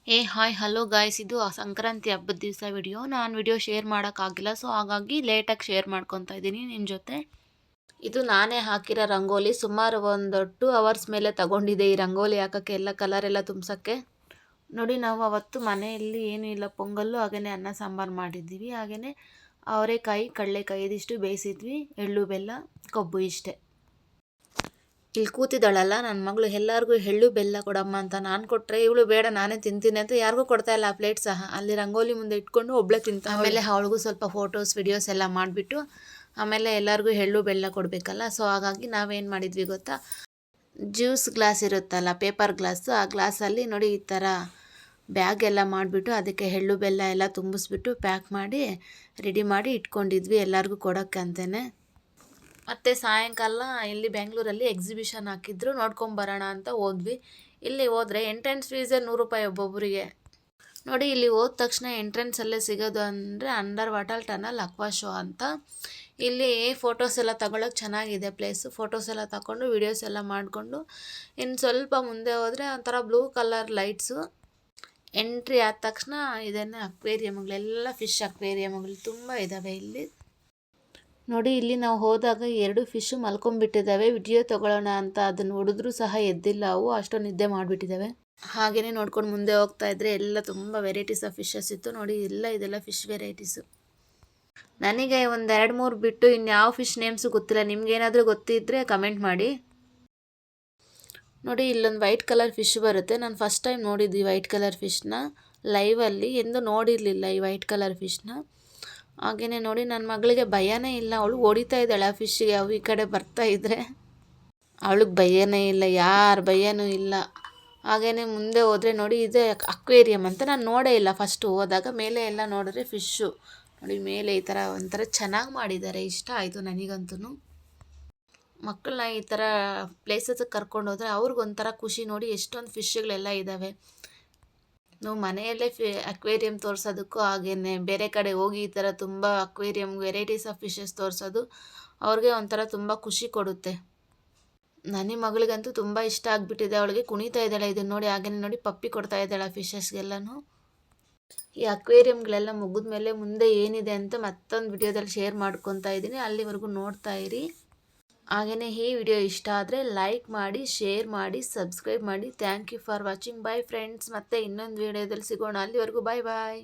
Hi hello guys, ಇದು ಸಂಕ್ರಾಂತಿ ಹಬ್ಬದ ದಿವಸ ನಾನು ವಿಡಿಯೋ ಶೇರ್ ಮಾಡೋಕ್ಕಾಗಿಲ್ಲ. ಸೊ ಹಾಗಾಗಿ ಲೇಟಾಗಿ ಶೇರ್ ಮಾಡ್ಕೊತಾ ಇದ್ದೀನಿ ನಿಮ್ಮ ಜೊತೆ. ಇದು ನಾನೇ ಹಾಕಿರೋ ರಂಗೋಲಿ. ಸುಮಾರು ಒಂದು 2 ಅವರ್ಸ್ ಮೇಲೆ ತಗೊಂಡಿದ್ದೆ ಈ ರಂಗೋಲಿ ಹಾಕೋಕ್ಕೆ, ಎಲ್ಲ ಕಲರ್ ಎಲ್ಲ ತುಂಬಿಸೋಕ್ಕೆ. ನೋಡಿ, ನಾವು ಅವತ್ತು ಮನೆಯಲ್ಲಿ ಏನೂ ಇಲ್ಲ, ಪೊಂಗಲ್ಲು ಹಾಗೆಯೇ ಅನ್ನ ಸಾಂಬಾರು ಮಾಡಿದ್ದೀವಿ. ಹಾಗೆಯೇ ಅವರೆಕಾಯಿ ಕಡಲೆಕಾಯಿ ಇದಿಷ್ಟು ಬೇಯಿಸಿದ್ವಿ, ಎಳ್ಳು ಬೆಲ್ಲ ಕೊಬ್ಬು ಇಷ್ಟೇ. ಇಲ್ಲಿ ಕೂತಿದ್ದಾಳಲ್ಲ ನನ್ನ ಮಗಳು, ಎಲ್ಲರಿಗೂ ಎಳ್ಳು ಬೆಲ್ಲ ಕೊಡಮ್ಮ ಅಂತ ನಾನು ಕೊಟ್ಟರೆ ಇವಳು ಬೇಡ ನಾನೇ ತಿಂತೀನಿ ಅಂತ ಯಾರಿಗೂ ಕೊಡ್ತಾ ಇಲ್ಲ ಆ ಪ್ಲೇಟ್ ಸಹ. ಅಲ್ಲಿ ರಂಗೋಲಿ ಮುಂದೆ ಇಟ್ಕೊಂಡು ಒಬ್ಬಳೇ ತಿಂತ. ಆಮೇಲೆ ಅವಳಿಗೂ ಸ್ವಲ್ಪ ಫೋಟೋಸ್ ವಿಡಿಯೋಸ್ ಎಲ್ಲ ಮಾಡಿಬಿಟ್ಟು ಆಮೇಲೆ ಎಲ್ಲರಿಗೂ ಎಳ್ಳು ಬೆಲ್ಲ ಕೊಡಬೇಕಲ್ಲ. ಸೊ ಹಾಗಾಗಿ ನಾವೇನು ಮಾಡಿದ್ವಿ ಗೊತ್ತಾ, ಜ್ಯೂಸ್ ಗ್ಲಾಸ್ ಇರುತ್ತಲ್ಲ, ಪೇಪರ್ ಗ್ಲಾಸು, ಆ ಗ್ಲಾಸಲ್ಲಿ ನೋಡಿ ಈ ಥರ ಬ್ಯಾಗ್ ಎಲ್ಲ ಮಾಡಿಬಿಟ್ಟು ಅದಕ್ಕೆ ಎಳ್ಳು ಬೆಲ್ಲ ಎಲ್ಲ ತುಂಬಿಸ್ಬಿಟ್ಟು ಪ್ಯಾಕ್ ಮಾಡಿ ರೆಡಿ ಮಾಡಿ ಇಟ್ಕೊಂಡಿದ್ವಿ ಎಲ್ಲರಿಗೂ ಕೊಡೋಕ್ಕೆ ಅಂತಲೇ. ಮತ್ತು ಸಾಯಂಕಾಲ ಇಲ್ಲಿ ಬೆಂಗಳೂರಲ್ಲಿ ಎಕ್ಸಿಬಿಷನ್ ಹಾಕಿದ್ರು, ನೋಡ್ಕೊಂಬರೋಣ ಅಂತ ಹೋದ್ವಿ. ಇಲ್ಲಿ ಹೋದರೆ ಎಂಟ್ರೆನ್ಸ್ ಫೀಸೇ 100 ರೂಪಾಯಿ ಒಬ್ಬೊಬ್ಬರಿಗೆ. ನೋಡಿ, ಇಲ್ಲಿ ಹೋದ ತಕ್ಷಣ ಎಂಟ್ರೆನ್ಸಲ್ಲೇ ಸಿಗೋದು ಅಂದರೆ under water tunnel aqua show ಅಂತ. ಇಲ್ಲಿ ಫೋಟೋಸ್ ಎಲ್ಲ ತಗೊಳ್ಳೋಕೆ ಚೆನ್ನಾಗಿದೆ ಪ್ಲೇಸು. ಫೋಟೋಸ್ ಎಲ್ಲ ತಗೊಂಡು ವೀಡಿಯೋಸ್ ಎಲ್ಲ ಮಾಡಿಕೊಂಡು ಇನ್ನು ಸ್ವಲ್ಪ ಮುಂದೆ ಹೋದರೆ ಒಂಥರ ಬ್ಲೂ ಕಲರ್ ಲೈಟ್ಸು. ಎಂಟ್ರಿ ಆದ ತಕ್ಷಣ ಇದನ್ನು ಅಕ್ವೇರಿಯಮ್ಗಳೆಲ್ಲ, ಫಿಶ್ ಅಕ್ವೇರಿಯಮ್ಗಳು ತುಂಬ ಇದ್ದಾವೆ ಇಲ್ಲಿ. ನೋಡಿ, ಇಲ್ಲಿ ನಾವು ಹೋದಾಗ 2 ಫಿಶ್ಶು ಮಲ್ಕೊಂಡ್ಬಿಟ್ಟಿದ್ದಾವೆ. ವಿಡಿಯೋ ತೊಗೊಳ್ಳೋಣ ಅಂತ ಅದನ್ನು ಹೊಡೆದ್ರೂ ಸಹ ಎದ್ದಿಲ್ಲ, ಅವು ಅಷ್ಟೊಂದು ನಿದ್ದೆ ಮಾಡಿಬಿಟ್ಟಿದ್ದಾವೆ. ಹಾಗೆಯೇ ನೋಡ್ಕೊಂಡು ಮುಂದೆ ಹೋಗ್ತಾ ಇದ್ದರೆ ಎಲ್ಲ ತುಂಬ ವೆರೈಟೀಸ್ ಆಫ್ ಫಿಶಸ್ ಇತ್ತು. ನೋಡಿ, ಇದೆಲ್ಲ ಫಿಶ್ ವೆರೈಟೀಸು. ನನಗೆ ಒಂದು 2-3 ಬಿಟ್ಟು ಇನ್ಯಾವ ಫಿಶ್ ನೇಮ್ಸು ಗೊತ್ತಿಲ್ಲ. ನಿಮ್ಗೇನಾದರೂ ಗೊತ್ತಿದ್ದರೆ ಕಮೆಂಟ್ ಮಾಡಿ. ನೋಡಿ, ಇಲ್ಲೊಂದು ವೈಟ್ ಕಲರ್ ಫಿಶ್ ಬರುತ್ತೆ. ನಾನು ಫಸ್ಟ್ ಟೈಮ್ ನೋಡಿದ್ವಿ ವೈಟ್ ಕಲರ್ ಫಿಶ್ನ ಲೈವಲ್ಲಿ. ಎಂದೂ ನೋಡಿರಲಿಲ್ಲ ಈ ವೈಟ್ ಕಲರ್ ಫಿಶ್ನ. ಹಾಗೆಯೇ ನೋಡಿ, ನನ್ನ ಮಗಳಿಗೆ ಭಯನೇ ಇಲ್ಲ, ಅವಳು ಹೊಡಿತಾ ಇದ್ದಾಳೆ ಆ ಫಿಶ್ಗೆ. ಅವು ಈ ಕಡೆ ಬರ್ತಾ ಇದ್ದರೆ ಅವಳಿಗೆ ಭಯನೇ ಇಲ್ಲ, ಯಾರ ಭಯನೂ ಇಲ್ಲ. ಹಾಗೆಯೇ ಮುಂದೆ ಹೋದರೆ ನೋಡಿ, ಇದೆ ಅಕ್ವೇರಿಯಮ್ ಅಂತ. ನಾನು ನೋಡೇ ಇಲ್ಲ ಫಸ್ಟು ಹೋದಾಗ. ಮೇಲೆ ಎಲ್ಲ ನೋಡಿದ್ರೆ ಫಿಶ್ಶು ನೋಡಿ, ಮೇಲೆ ಈ ಥರ ಒಂಥರ ಚೆನ್ನಾಗಿ ಮಾಡಿದ್ದಾರೆ, ಇಷ್ಟ ಆಯಿತು ನನಗಂತೂ. ಮಕ್ಕಳನ್ನ ಈ ಥರ ಪ್ಲೇಸಸ್ಗೆ ಕರ್ಕೊಂಡು ಹೋದರೆ ಅವ್ರಿಗೊಂಥರ ಖುಷಿ. ನೋಡಿ, ಎಷ್ಟೊಂದು ಫಿಶ್ಗಳೆಲ್ಲ ಇದ್ದಾವೆ. ನಾವು ಮನೆಯಲ್ಲೇ ಅಕ್ವೇರಿಯಮ್ ತೋರಿಸೋದಕ್ಕೂ ಹಾಗೆಯೇ ಬೇರೆ ಕಡೆ ಹೋಗಿ ಈ ಥರ ತುಂಬ ಅಕ್ವೇರಿಯಮ್ ವೆರೈಟೀಸ್ ಆಫ್ ಫಿಶಸ್ ತೋರಿಸೋದು ಅವ್ರಿಗೆ ಒಂಥರ ತುಂಬ ಖುಷಿ ಕೊಡುತ್ತೆ. ನನ್ನ ಮಗಳಿಗಂತೂ ತುಂಬ ಇಷ್ಟ ಆಗಿಬಿಟ್ಟಿದೆ, ಅವಳಿಗೆ ಕುಣಿತಾ ಇದ್ದಾಳೆ ಇದನ್ನು ನೋಡಿ. ಹಾಗೆಯೇ ನೋಡಿ, ಪಪ್ಪಿ ಕೊಡ್ತಾ ಇದ್ದಾಳೆ ಆ ಫಿಶಸ್ಗೆಲ್ಲನೂ. ಈ ಅಕ್ವೇರಿಯಮ್ಗಳೆಲ್ಲ ಮುಗಿದ ಮೇಲೆ ಮುಂದೆ ಏನಿದೆ ಅಂತ ಮತ್ತೊಂದು ವಿಡಿಯೋದಲ್ಲಿ ಶೇರ್ ಮಾಡ್ಕೊತಾ ಇದ್ದೀನಿ, ಅಲ್ಲಿವರೆಗೂ ನೋಡ್ತಾ ಇರಿ. ಹಾಗೆಯೇ ಈ ವಿಡಿಯೋ ಇಷ್ಟ ಆದರೆ ಲೈಕ್ ಮಾಡಿ, ಶೇರ್ ಮಾಡಿ, ಸಬ್ಸ್ಕ್ರೈಬ್ ಮಾಡಿ. Thank you for watching. Bye friends. ಮತ್ತೆ ಇನ್ನೊಂದು ವಿಡಿಯೋದಲ್ಲಿ ಸಿಗೋಣ. ಅಲ್ಲಿವರೆಗೂ ಬಾಯ್ ಬಾಯ್.